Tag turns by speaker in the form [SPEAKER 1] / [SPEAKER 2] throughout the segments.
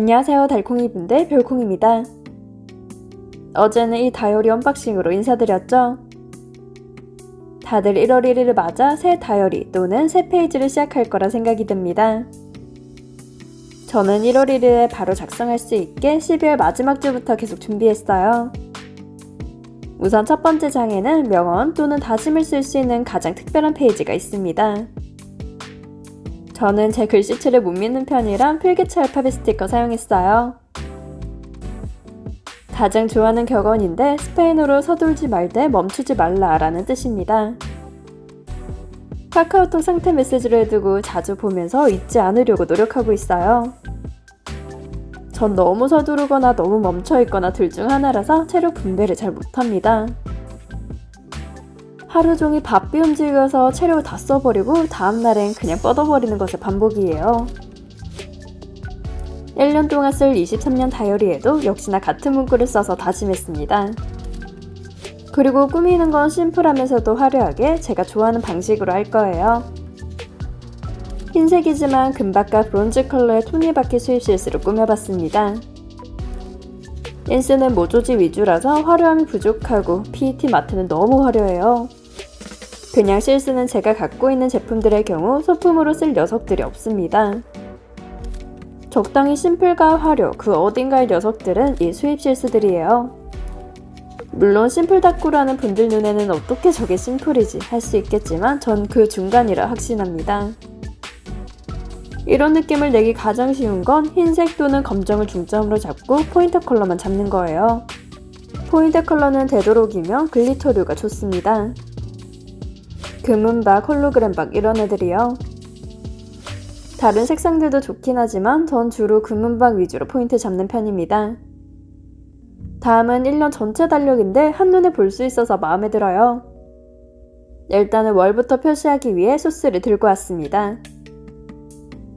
[SPEAKER 1] 안녕하세요, 달콩이분들 별콩입니다. 어제는 이 다이어리 언박싱으로 인사드렸죠? 다들 1월 1일을 맞아 새 다이어리 또는 새 페이지를 시작할 거라 생각이 듭니다. 저는 1월 1일에 바로 작성할 수 있게 12월 마지막 주부터 계속 준비했어요. 우선 첫 번째 장에는 명언 또는 다짐을 쓸 수 있는 가장 특별한 페이지가 있습니다. 저는 제 글씨체를 못 믿는 편이라 필기체 알파벳 스티커 사용했어요. 가장 좋아하는 격언인데 스페인어로 서둘지 말되 멈추지 말라 라는 뜻입니다. 카카오톡 상태 메시지를 해두고 자주 보면서 잊지 않으려고 노력하고 있어요. 전 너무 서두르거나 너무 멈춰있거나 둘 중 하나라서 체력 분배를 잘 못합니다. 하루 종일 바삐 움직여서 체력을 다 써버리고 다음날엔 그냥 뻗어버리는 것의 반복이에요. 1년 동안 쓸 23년 다이어리에도 역시나 같은 문구를 써서 다짐했습니다. 그리고 꾸미는 건 심플하면서도 화려하게 제가 좋아하는 방식으로 할 거예요. 흰색이지만 금박과 브론즈 컬러의 톱니바퀴 수입 실스로 꾸며봤습니다. 인스는 모조지 위주라서 화려함이 부족하고 PET 마트는 너무 화려해요. 그냥 실스는 제가 갖고 있는 제품들의 경우 소품으로 쓸 녀석들이 없습니다. 적당히 심플과 화려 그 어딘가의 녀석들은 이 수입 실스들이에요. 물론 심플 닦구라는 분들 눈에는 어떻게 저게 심플이지 할 수 있겠지만 전 그 중간이라 확신합니다. 이런 느낌을 내기 가장 쉬운 건 흰색 또는 검정을 중점으로 잡고 포인트 컬러만 잡는 거예요. 포인트 컬러는 되도록이면 글리터류가 좋습니다. 금은박, 홀로그램박 이런 애들이요. 다른 색상들도 좋긴 하지만 전 주로 금은박 위주로 포인트 잡는 편입니다. 다음은 1년 전체 달력인데 한눈에 볼 수 있어서 마음에 들어요. 일단은 월부터 표시하기 위해 소스를 들고 왔습니다.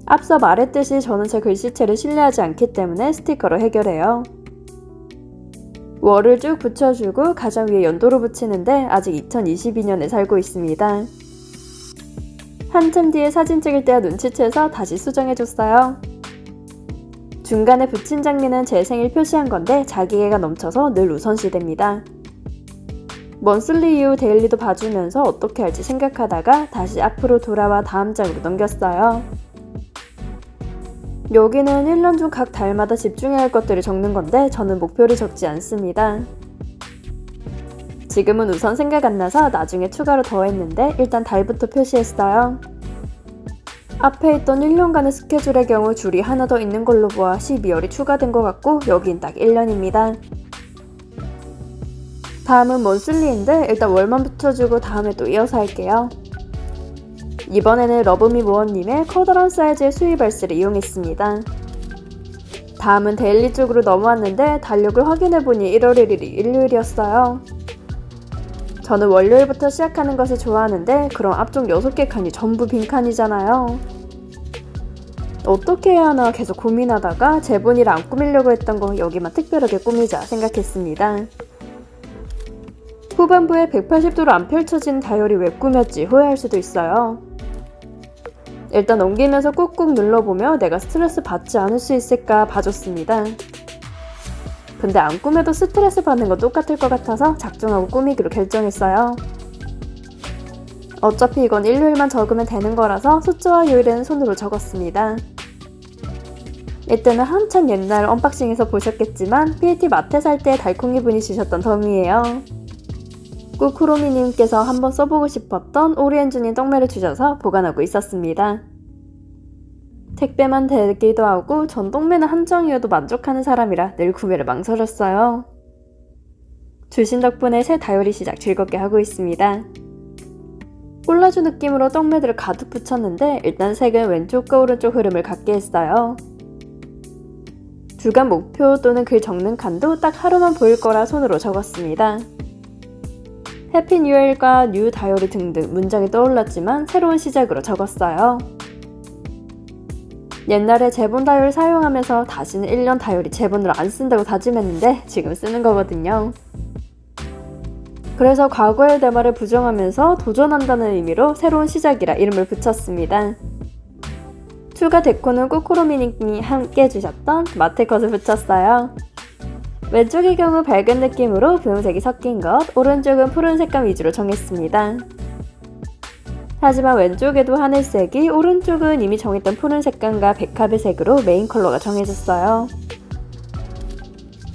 [SPEAKER 1] 앞서 말했듯이 저는 제 글씨체를 신뢰하지 않기 때문에 스티커로 해결해요. 월을 쭉 붙여주고 가장 위에 연도로 붙이는데 아직 2022년에 살고 있습니다. 한참 뒤에 사진 찍을 때야 눈치채서 다시 수정해줬어요. 중간에 붙인 장미는 제 생일 표시한 건데 자기애가 넘쳐서 늘 우선시됩니다. 먼슬리 이후 데일리도 봐주면서 어떻게 할지 생각하다가 다시 앞으로 돌아와 다음 장으로 넘겼어요. 여기는 1년 중 각 달마다 집중해야 할 것들을 적는 건데 저는 목표를 적지 않습니다. 지금은 우선 생각 안 나서 나중에 추가로 더했는데 일단 달부터 표시했어요. 앞에 있던 1년간의 스케줄의 경우 줄이 하나 더 있는 걸로 보아 12월이 추가된 것 같고 여긴 딱 1년입니다. 다음은 먼슬리인데 일단 월만 붙여주고 다음에 또 이어서 할게요. 이번에는 러브미 모어님의 커다란 사이즈의 수입 알스를 이용했습니다. 다음은 데일리 쪽으로 넘어왔는데 달력을 확인해보니 1월 1일이 일요일이었어요. 저는 월요일부터 시작하는 것을 좋아하는데 그럼 앞쪽 6개 칸이 전부 빈칸이잖아요. 어떻게 해야 하나 계속 고민하다가 제본이라 안 꾸미려고 했던 거 여기만 특별하게 꾸미자 생각했습니다. 후반부에 180도로 안 펼쳐진 다이어리 왜 꾸몄지 후회할 수도 있어요. 일단 넘기면서 꾹꾹 눌러보며 내가 스트레스 받지 않을 수 있을까 봐줬습니다. 근데 안 꾸며도 스트레스 받는 건 똑같을 것 같아서 작정하고 꾸미기로 결정했어요. 어차피 이건 일요일만 적으면 되는 거라서 숫자와 요일에는 손으로 적었습니다. 이때는 한참 옛날 언박싱에서 보셨겠지만 PET 마트 살 때 달콩이분이 주셨던 덤이에요. 꾸쿠로미님께서 한번 써보고 싶었던 오리엔준인 떡매를 주셔서 보관하고 있었습니다. 택배만 되기도 하고 전 떡매는 한정이어도 만족하는 사람이라 늘 구매를 망설였어요. 주신 덕분에 새 다이어리 시작 즐겁게 하고 있습니다. 콜라주 느낌으로 떡매들을 가득 붙였는데 일단 색은 왼쪽과 오른쪽 흐름을 같게 했어요. 주간 목표 또는 글 적는 칸도 딱 하루만 보일 거라 손으로 적었습니다. 해피 뉴일과 뉴 다이어리 등등 문장이 떠올랐지만 새로운 시작으로 적었어요. 옛날에 제본 다이어리 사용하면서 다시는 1년 다이어리 제본으로 안 쓴다고 다짐했는데 지금 쓰는 거거든요. 그래서 과거의 내 말을 부정하면서 도전한다는 의미로 새로운 시작이라 이름을 붙였습니다. 추가 데코는 꼬코로미님이 함께 해주셨던 마테컷을 붙였어요. 왼쪽의 경우 밝은 느낌으로 분홍색이 섞인 것, 오른쪽은 푸른색감 위주로 정했습니다. 하지만 왼쪽에도 하늘색이, 오른쪽은 이미 정했던 푸른색감과 백합의 색으로 메인 컬러가 정해졌어요.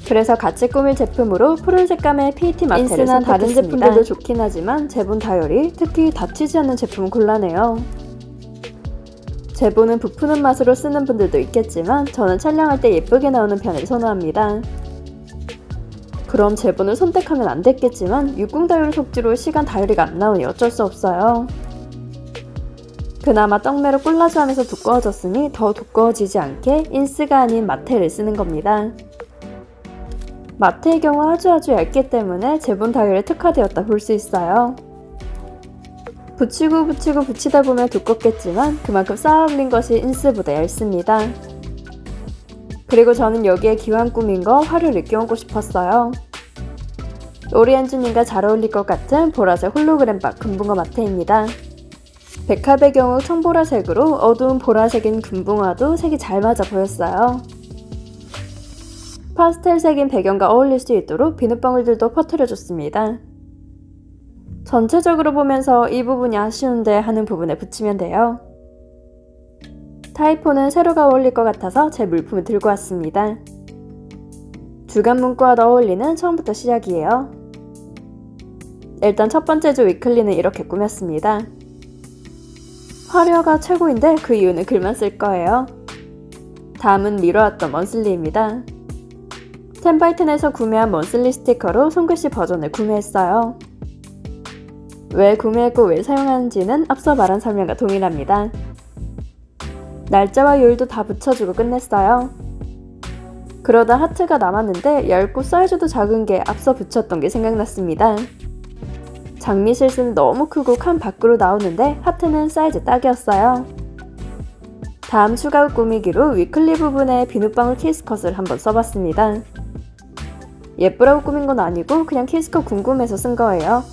[SPEAKER 1] 그래서 같이 꾸밀 제품으로 푸른색감의 PET 마테를 선택했습니다. 다른 제품들도 좋긴 하지만 제본 다이어리, 특히 다치지 않는 제품은 곤란해요. 제본은 부푸는 맛으로 쓰는 분들도 있겠지만 저는 촬영할 때 예쁘게 나오는 편을 선호합니다. 그럼 제본을 선택하면 안 됐겠지만 60 다이어리 속지로 시간 다이어리가 안 나오니 어쩔 수 없어요. 그나마 떡매로 콜라주 하면서 두꺼워졌으니 더 두꺼워지지 않게 인스가 아닌 마테를 쓰는 겁니다. 마테의 경우 아주 얇기 때문에 제본 다이어리에 특화되었다 볼 수 있어요. 붙이다 보면 두껍겠지만 그만큼 쌓아 올린 것이 인스보다 얇습니다. 그리고 저는 여기에 기왕 꾸민 거 화려를 껴얹고 싶었어요. 오리안주님과 잘 어울릴 것 같은 보라색 홀로그램박 금붕어 마테입니다. 백합의 경우 청보라색으로 어두운 보라색인 금붕어도 색이 잘 맞아 보였어요. 파스텔색인 배경과 어울릴 수 있도록 비눗방울들도 퍼뜨려줬습니다. 전체적으로 보면서 이 부분이 아쉬운데 하는 부분에 붙이면 돼요. 타이포는 세로가 어울릴 것 같아서 제 물품을 들고 왔습니다. 주간 문구와 어울리는 처음부터 시작이에요. 일단 첫 번째 주 위클리는 이렇게 꾸몄습니다. 화려가 최고인데 그 이유는 글만 쓸 거예요. 다음은 미뤄왔던 먼슬리입니다. 텐바이튼에서 구매한 먼슬리 스티커로 손글씨 버전을 구매했어요. 왜 구매했고 왜 사용하는지는 앞서 말한 설명과 동일합니다. 날짜와 요일도 다 붙여주고 끝냈어요. 그러다 하트가 남았는데 얇고 사이즈도 작은 게 앞서 붙였던 게 생각났습니다. 장미 실수는 너무 크고 칸 밖으로 나오는데 하트는 사이즈 딱이었어요. 다음 추가 꾸미기로 위클리 부분에 비눗방울 키스컷을 한번 써봤습니다. 예쁘라고 꾸민 건 아니고 그냥 키스컷 궁금해서 쓴 거예요.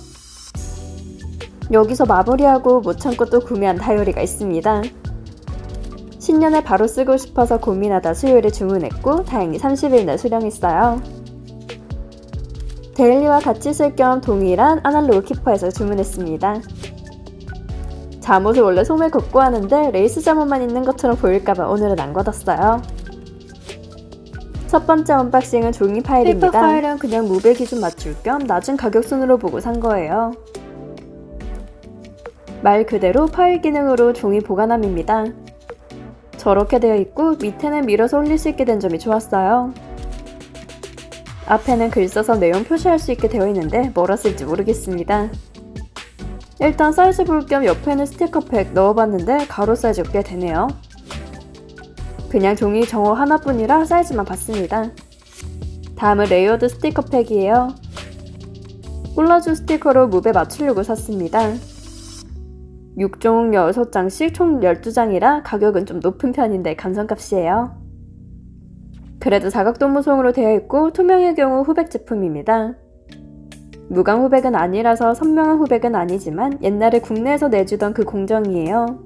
[SPEAKER 1] 여기서 마무리하고 못 참고 또 구매한 다이어리가 있습니다. 신년에 바로 쓰고 싶어서 고민하다 수요일에 주문했고 다행히 30일날 수령했어요. 데일리와 같이 쓸 겸 동일한 아날로그 키퍼에서 주문했습니다. 잠옷을 원래 소매 걷고 하는데 레이스 잠옷만 있는 것처럼 보일까봐 오늘은 안 걷었어요. 첫 번째 언박싱은 종이 파일입니다. 페이퍼 파일은 그냥 무배 기준 맞출 겸 낮은 가격 순으로 보고 산 거예요. 말 그대로 파일 기능으로 종이 보관함입니다. 저렇게 되어 있고 밑에는 밀어서 올릴 수 있게 된 점이 좋았어요. 앞에는 글 써서 내용 표시할 수 있게 되어 있는데 뭐라 쓸지 모르겠습니다. 일단 사이즈 볼 겸 옆에는 스티커팩 넣어봤는데 가로 사이즈가 꽤 되네요. 그냥 종이 정호 하나뿐이라 사이즈만 봤습니다. 다음은 레이어드 스티커팩이에요. 콜라주 스티커로 무배 맞추려고 샀습니다. 6종 6장씩 총 12장이라 가격은 좀 높은 편인데 감성값이에요. 그래도 사각도무송으로 되어 있고 투명의 경우 후백 제품입니다. 무광 후백은 아니라서 선명한 후백은 아니지만 옛날에 국내에서 내주던 그 공정이에요.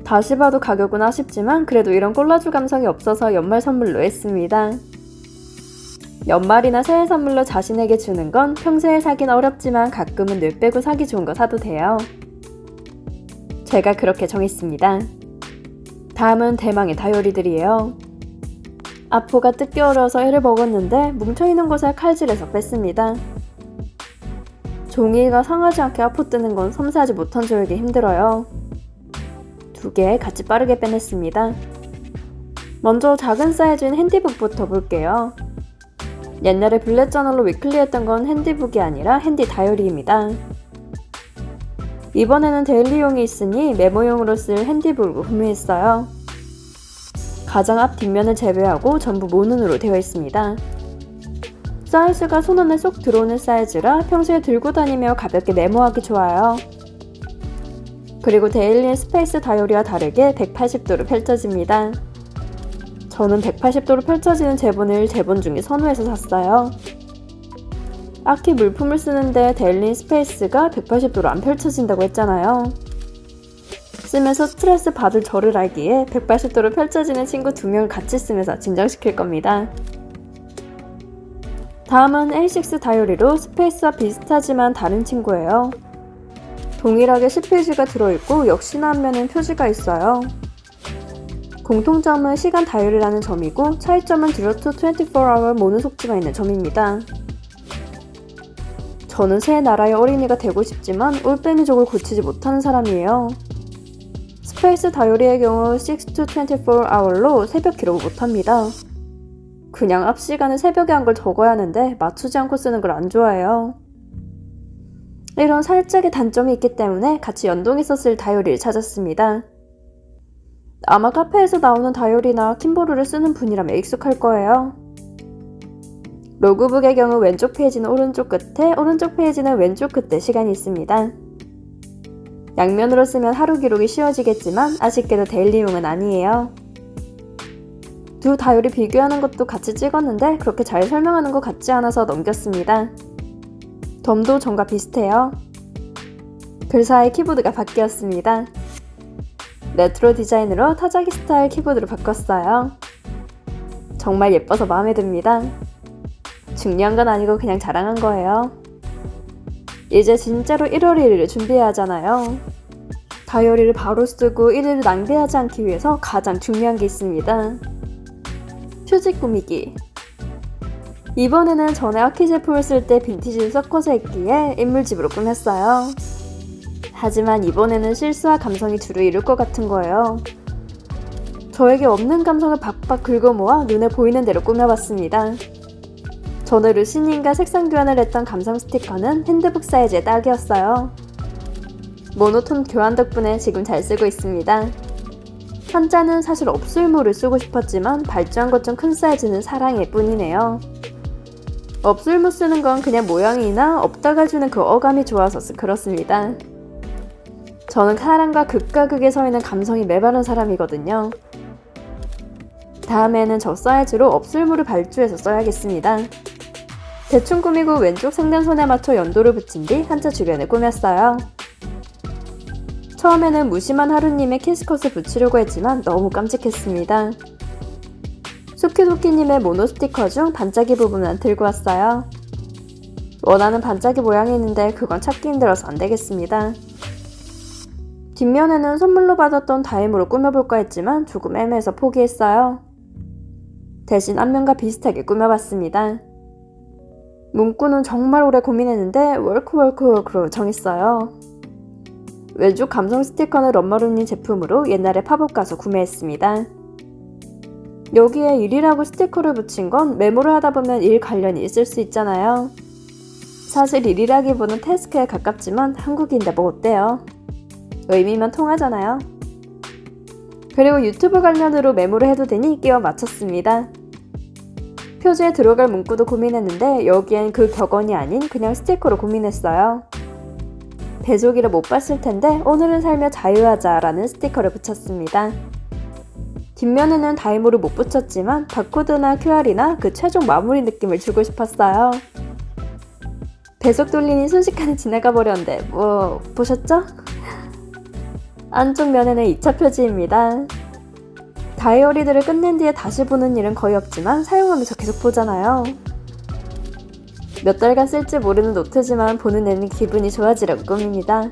[SPEAKER 1] 다시 봐도 가격은 아쉽지만 그래도 이런 콜라주 감성이 없어서 연말 선물로 했습니다. 연말이나 새해 선물로 자신에게 주는 건 평소에 사긴 어렵지만 가끔은 늘 빼고 사기 좋은 거 사도 돼요. 제가 그렇게 정했습니다. 다음은 대망의 다이어리들이에요. 앞포가 뜯기 어려워서 애를 먹었는데 뭉쳐있는 곳을 칼질해서 뺐습니다. 종이가 상하지 않게 앞포 뜨는 건 섬세하지 못한 저에게 힘들어요. 2개 같이 빠르게 빼냈습니다. 먼저 작은 사이즈인 핸디북부터 볼게요. 옛날에 블랙저널로 위클리 했던 건 핸디북이 아니라 핸디 다이어리입니다. 이번에는 데일리용이 있으니 메모용으로 쓸 핸디북을 구매했어요. 가장 앞 뒷면을 제외하고 전부 모눈으로 되어 있습니다. 사이즈가 손 안에 쏙 들어오는 사이즈라 평소에 들고 다니며 가볍게 메모하기 좋아요. 그리고 데일리 스페이스 다이어리와 다르게 180도로 펼쳐집니다. 저는 180도로 펼쳐지는 제본을 제본 중에 선호해서 샀어요. 악히 물품을 쓰는데 데일리 스페이스가 180도로 안 펼쳐진다고 했잖아요. 쓰면서 스트레스 받을 저를 알기에 180도로 펼쳐지는 친구 2명을 같이 쓰면서 진정시킬 겁니다. 다음은 A6 다이어리로 스페이스와 비슷하지만 다른 친구예요. 동일하게 10페이지가 들어있고 역시나 한 면엔 표지가 있어요. 공통점은 시간 다이어리라는 점이고 차이점은 Zero to 24hour 모노 속지가 있는 점입니다. 저는 새 나라의 어린이가 되고 싶지만 올빼미족을 고치지 못하는 사람이에요. 스페이스 다이어리의 경우 6 to 24hour로 새벽 기록을 못합니다. 그냥 앞 시간을 새벽에 한 걸 적어야 하는데 맞추지 않고 쓰는 걸 안 좋아해요. 이런 살짝의 단점이 있기 때문에 같이 연동해서 쓸 다이어리를 찾았습니다. 아마 카페에서 나오는 다이어리나 킴보르를 쓰는 분이라면 익숙할 거예요. 로그북의 경우 왼쪽 페이지는 오른쪽 끝에, 오른쪽 페이지는 왼쪽 끝에 시간이 있습니다. 양면으로 쓰면 하루 기록이 쉬워지겠지만 아쉽게도 데일리용은 아니에요. 두 다이어리 비교하는 것도 같이 찍었는데 그렇게 잘 설명하는 것 같지 않아서 넘겼습니다. 덤도 전과 비슷해요. 글 사이 키보드가 바뀌었습니다. 레트로 디자인으로 타자기 스타일 키보드로 바꿨어요. 정말 예뻐서 마음에 듭니다. 중요한 건 아니고 그냥 자랑한 거예요. 이제 진짜로 1월 1일을 준비해야 하잖아요. 다이어리를 바로 쓰고 1일을 낭비하지 않기 위해서 가장 중요한 게 있습니다. 표지 꾸미기. 이번에는 전에 아키 제품을 쓸 때 빈티지를 섞어서 했기에 인물집으로 꾸몄어요. 하지만 이번에는 실수와 감성이 주를 이룰 것 같은 거예요. 저에게 없는 감성을 박박 긁어 모아 눈에 보이는 대로 꾸며봤습니다. 전에 루시님과 색상 교환을 했던 감성 스티커는 핸드북 사이즈의 딱이었어요. 모노톤 교환 덕분에 지금 잘 쓰고 있습니다. 한자는 사실 업술무를 쓰고 싶었지만 발주한 것 좀 큰 사이즈는 사랑일 뿐이네요. 업술무 쓰는 건 그냥 모양이나 없다가 주는 그 어감이 좋아서 그렇습니다. 저는 사랑과 극과 극에 서 있는 감성이 메마른 사람이거든요. 다음에는 저 사이즈로 업술무를 발주해서 써야겠습니다. 대충 꾸미고 왼쪽 상단선에 맞춰 연도를 붙인 뒤 한자 주변을 꾸몄어요. 처음에는 무심한 하루님의 키스컷을 붙이려고 했지만 너무 깜찍했습니다. 수키도키님의 모노 스티커 중 반짝이 부분만 들고 왔어요. 원하는 반짝이 모양이 있는데 그건 찾기 힘들어서 안되겠습니다. 뒷면에는 선물로 받았던 다임으로 꾸며볼까 했지만 조금 애매해서 포기했어요. 대신 앞면과 비슷하게 꾸며봤습니다. 문구는 정말 오래 고민했는데 월크로 정했어요. 왼쪽 감성 스티커는 럼머룸님 제품으로 옛날에 팝업 가서 구매했습니다. 여기에 일이라고 스티커를 붙인 건 메모를 하다 보면 일 관련이 있을 수 있잖아요. 사실 일이라기보다는 태스크에 가깝지만 한국인데 뭐 어때요? 의미만 통하잖아요. 그리고 유튜브 관련으로 메모를 해도 되니 끼워 맞췄습니다. 표지에 들어갈 문구도 고민했는데 여기엔 그 격언이 아닌 그냥 스티커로 고민했어요. 배속이라 못 봤을 텐데 오늘은 살며 자유하자 라는 스티커를 붙였습니다. 뒷면에는 다이모를 못 붙였지만 바코드나 QR이나 그 최종 마무리 느낌을 주고 싶었어요. 배속 돌리니 순식간에 지나가 버렸는데 뭐 보셨죠? 안쪽 면에는 2차 표지입니다. 다이어리들을 끝낸 뒤에 다시 보는 일은 거의 없지만 사용하면서 계속 보잖아요. 몇 달간 쓸지 모르는 노트지만 보는 내내 기분이 좋아지려고 꾸밉니다.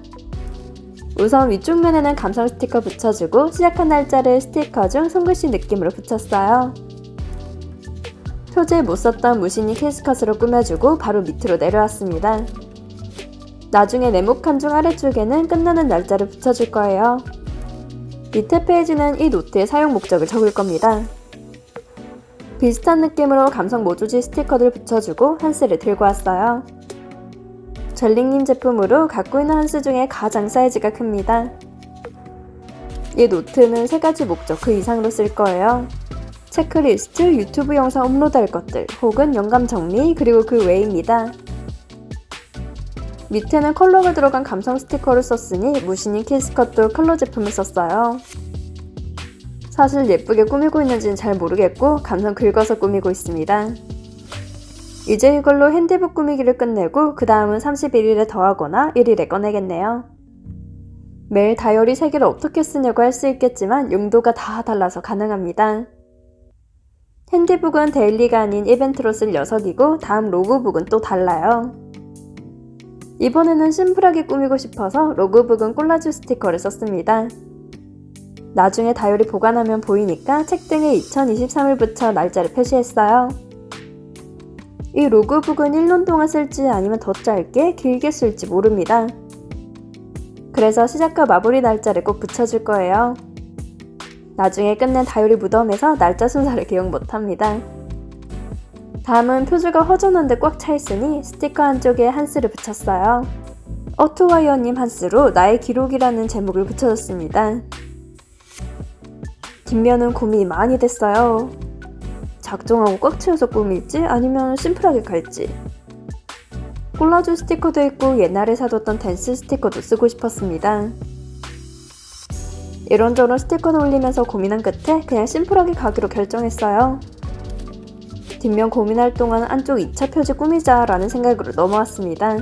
[SPEAKER 1] 우선 위쪽 면에는 감성 스티커 붙여주고 시작한 날짜를 스티커 중 손글씨 느낌으로 붙였어요. 표지에 못 썼던 무신이 캐스컷으로 꾸며주고 바로 밑으로 내려왔습니다. 나중에 네모칸 중 아래쪽에는 끝나는 날짜를 붙여줄 거예요. 밑에 페이지는 이 노트의 사용 목적을 적을 겁니다. 비슷한 느낌으로 감성 모조지 스티커를 붙여주고 한스를 들고 왔어요. 젤링님 제품으로 갖고 있는 한스 중에 가장 사이즈가 큽니다. 이 노트는 3가지 목적 그 이상으로 쓸 거예요. 체크리스트, 유튜브 영상 업로드할 것들, 혹은 영감 정리, 그리고 그 외입니다. 밑에는 컬러가 들어간 감성 스티커를 썼으니 무신인 키스컷도 컬러 제품을 썼어요. 사실 예쁘게 꾸미고 있는지는 잘 모르겠고 감성 긁어서 꾸미고 있습니다. 이제 이걸로 핸디북 꾸미기를 끝내고 그 다음은 31일에 더하거나 1일에 꺼내겠네요. 매일 다이어리 3개를 어떻게 쓰냐고 할 수 있겠지만 용도가 다 달라서 가능합니다. 핸디북은 데일리가 아닌 이벤트로 쓸 녀석이고 다음 로그북은 또 달라요. 이번에는 심플하게 꾸미고 싶어서 로그북은 콜라주 스티커를 썼습니다. 나중에 다이어리 보관하면 보이니까 책등에 2023을 붙여 날짜를 표시했어요. 이 로그북은 1년 동안 쓸지 아니면 더 짧게 길게 쓸지 모릅니다. 그래서 시작과 마무리 날짜를 꼭 붙여줄 거예요. 나중에 끝낸 다이어리 무덤에서 날짜 순서를 기억 못합니다. 다음은 표지가 허전한데 꽉 차있으니 스티커 한쪽에 한스를 붙였어요. 어투와이어님 한스로 나의 기록이라는 제목을 붙여줬습니다. 뒷면은 고민이 많이 됐어요. 작정하고 꽉 채워서 꾸밀지 아니면 심플하게 갈지. 콜라주 스티커도 있고 옛날에 사뒀던 댄스 스티커도 쓰고 싶었습니다. 이런저런 스티커를 올리면서 고민한 끝에 그냥 심플하게 가기로 결정했어요. 뒷면 고민할 동안 안쪽 2차 표지 꾸미자 라는 생각으로 넘어왔습니다.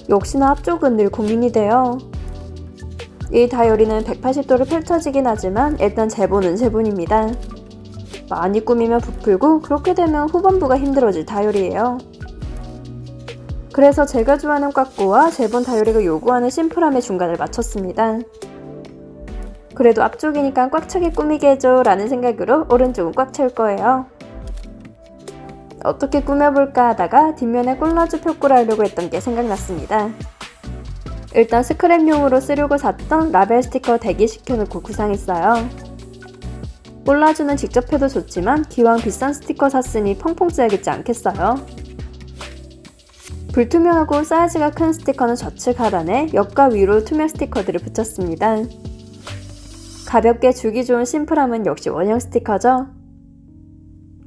[SPEAKER 1] 역시나 앞쪽은 늘 고민이 돼요. 이 다이어리는 180도로 펼쳐지긴 하지만 일단 제본은 제본입니다. 많이 꾸미면 부풀고 그렇게 되면 후반부가 힘들어질 다이어리예요. 그래서 제가 좋아하는 꽉구와 제본 다이어리가 요구하는 심플함의 중간을 맞췄습니다. 그래도 앞쪽이니까 꽉 차게 꾸미게 해줘 라는 생각으로 오른쪽은 꽉 채울 거예요. 어떻게 꾸며볼까 하다가 뒷면에 콜라주 표구를 하려고 했던 게 생각났습니다. 일단 스크랩용으로 쓰려고 샀던 라벨 스티커 대기시켜놓고 구상했어요. 콜라주는 직접 해도 좋지만 기왕 비싼 스티커 샀으니 펑펑 써야겠지 않겠어요? 불투명하고 사이즈가 큰 스티커는 좌측 하단에 옆과 위로 투명 스티커들을 붙였습니다. 가볍게 주기 좋은 심플함은 역시 원형 스티커죠.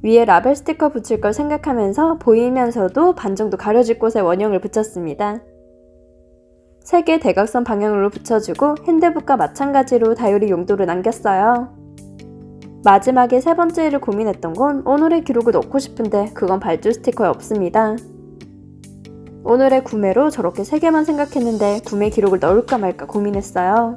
[SPEAKER 1] 위에 라벨 스티커 붙일 걸 생각하면서 보이면서도 반 정도 가려질 곳에 원형을 붙였습니다. 3개 대각선 방향으로 붙여주고 핸드북과 마찬가지로 다이어리 용도를 남겼어요. 마지막에 세 번째를 고민했던 건 오늘의 기록을 넣고 싶은데 그건 발주 스티커에 없습니다. 오늘의 구매로 저렇게 3개만 생각했는데 구매 기록을 넣을까 말까 고민했어요.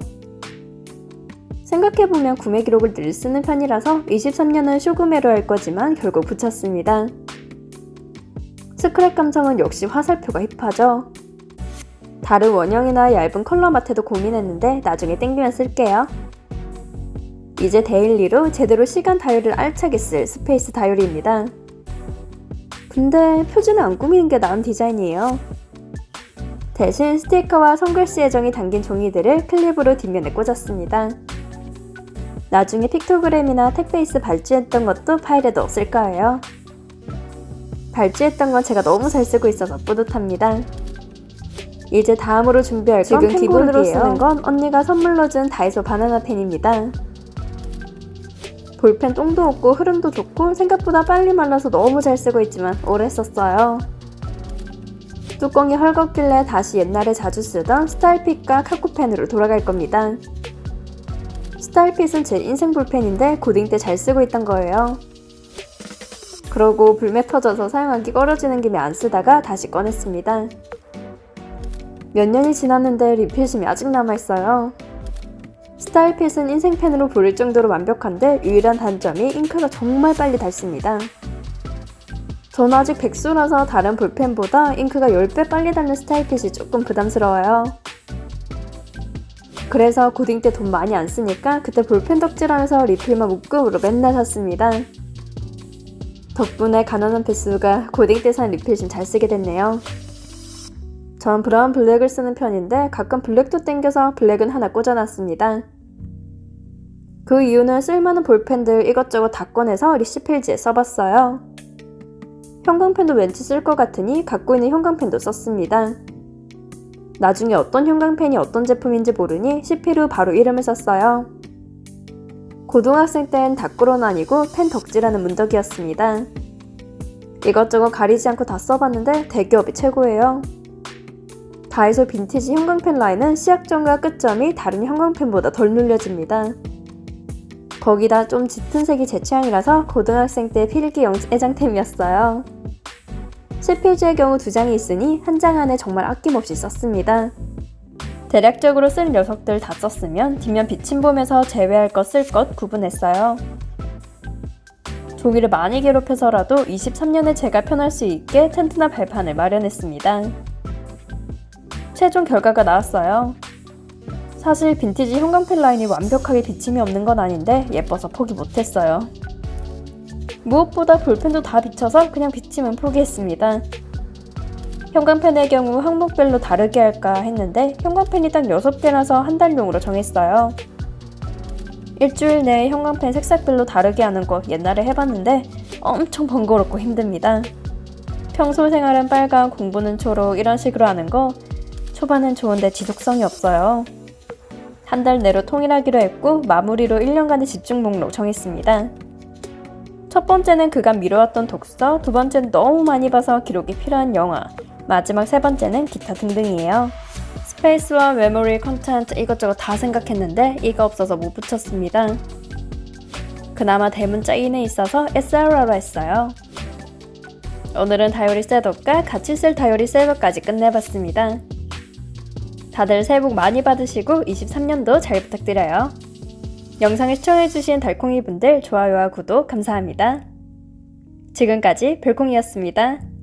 [SPEAKER 1] 생각해보면 구매 기록을 늘 쓰는 편이라서 23년은 쇼구매로 할 거지만 결국 붙였습니다. 스크랩 감성은 역시 화살표가 힙하죠. 다른 원형이나 얇은 컬러 마트도 고민했는데 나중에 땡기면 쓸게요. 이제 데일리로 제대로 시간 다이어리를 알차게 쓸 스페이스 다이어리입니다. 근데 표지는 안 꾸미는 게 나은 디자인이에요. 대신 스티커와 손글씨 예정이 담긴 종이들을 클립으로 뒷면에 꽂았습니다. 나중에 픽토그램이나 택배이스 발주했던 것도 파일에 넣었을 거예요. 발주했던 건 제가 너무 잘 쓰고 있어서 뿌듯합니다. 이제 다음으로 준비할 건 지금 기본으로 쓰는 건 언니가 선물로 준 다이소 바나나 펜입니다. 볼펜 똥도 없고 흐름도 좋고 생각보다 빨리 말라서 너무 잘 쓰고 있지만 오래 썼어요. 뚜껑이 헐겁길래 다시 옛날에 자주 쓰던 스타일핏과 카쿠펜으로 돌아갈 겁니다. 스타일핏은 제 인생 볼펜인데 고딩 때 잘 쓰고 있던 거예요. 그러고 불매 터져서 사용하기 꺼려지는 김에 안 쓰다가 다시 꺼냈습니다. 몇 년이 지났는데 리필심이 아직 남아있어요. 스타일핏은 인생펜으로 부를 정도로 완벽한데 유일한 단점이 잉크가 정말 빨리 닳습니다. 저는 아직 백수라서 다른 볼펜보다 잉크가 10배 빨리 닳는 스타일핏이 조금 부담스러워요. 그래서 고딩 때 돈 많이 안 쓰니까 그때 볼펜 덕질하면서 리필만 묶음으로 맨날 샀습니다. 덕분에 가난한 패스가 고딩 때 산 리필심 잘 쓰게 됐네요. 전 브라운 블랙을 쓰는 편인데 가끔 블랙도 땡겨서 블랙은 하나 꽂아놨습니다. 그 이유는 쓸만한 볼펜들 이것저것 다 꺼내서 리시 필지에 써봤어요. 형광펜도 왠지 쓸 것 같으니 갖고 있는 형광펜도 썼습니다. 나중에 어떤 형광펜이 어떤 제품인지 모르니 CP로 바로 이름을 썼어요. 고등학생 땐 닭구로는 아니고 펜 덕질하는 문덕이었습니다. 이것저것 가리지 않고 다 써봤는데 대기업이 최고예요. 다이소 빈티지 형광펜 라인은 시약점과 끝점이 다른 형광펜보다 덜 눌려집니다. 거기다 좀 짙은 색이 제 취향이라서 고등학생 때 필기 애장템이었어요. 실필지의 경우 2장이 있으니 한 장 안에 정말 아낌없이 썼습니다. 대략적으로 쓸 녀석들 다 썼으면 뒷면 비침본에서 제외할 것 쓸 것 구분했어요. 종이를 많이 괴롭혀서라도 23년에 제가 편할 수 있게 튼튼한 발판을 마련했습니다. 최종 결과가 나왔어요. 사실 빈티지 형광펜 라인이 완벽하게 비침이 없는 건 아닌데 예뻐서 포기 못했어요. 무엇보다 볼펜도 다 비쳐서 그냥 비침은 포기했습니다. 형광펜의 경우 항목별로 다르게 할까 했는데 형광펜이 딱 6개라서 한 달용으로 정했어요. 일주일 내에 형광펜 색깔별로 다르게 하는 거 옛날에 해봤는데 엄청 번거롭고 힘듭니다. 평소 생활은 빨강, 공부는 초록 이런 식으로 하는 거 초반엔 좋은데 지속성이 없어요. 한 달 내로 통일하기로 했고 마무리로 1년간의 집중 목록 정했습니다. 첫 번째는 그간 미뤄왔던 독서, 두 번째는 너무 많이 봐서 기록이 필요한 영화, 마지막 세 번째는 기타 등등이에요. 스페이스와 메모리, 컨텐트 이것저것 다 생각했는데 이가 없어서 못 붙였습니다. 그나마 대문자 2는 있어서 SRR로 했어요. 오늘은 다이어리 셋업과 같이 쓸 다이어리 셋업까지 끝내봤습니다. 다들 새해 복 많이 받으시고 23년도 잘 부탁드려요. 영상을 시청해주신 달콩이분들 좋아요와 구독 감사합니다. 지금까지 별콩이었습니다.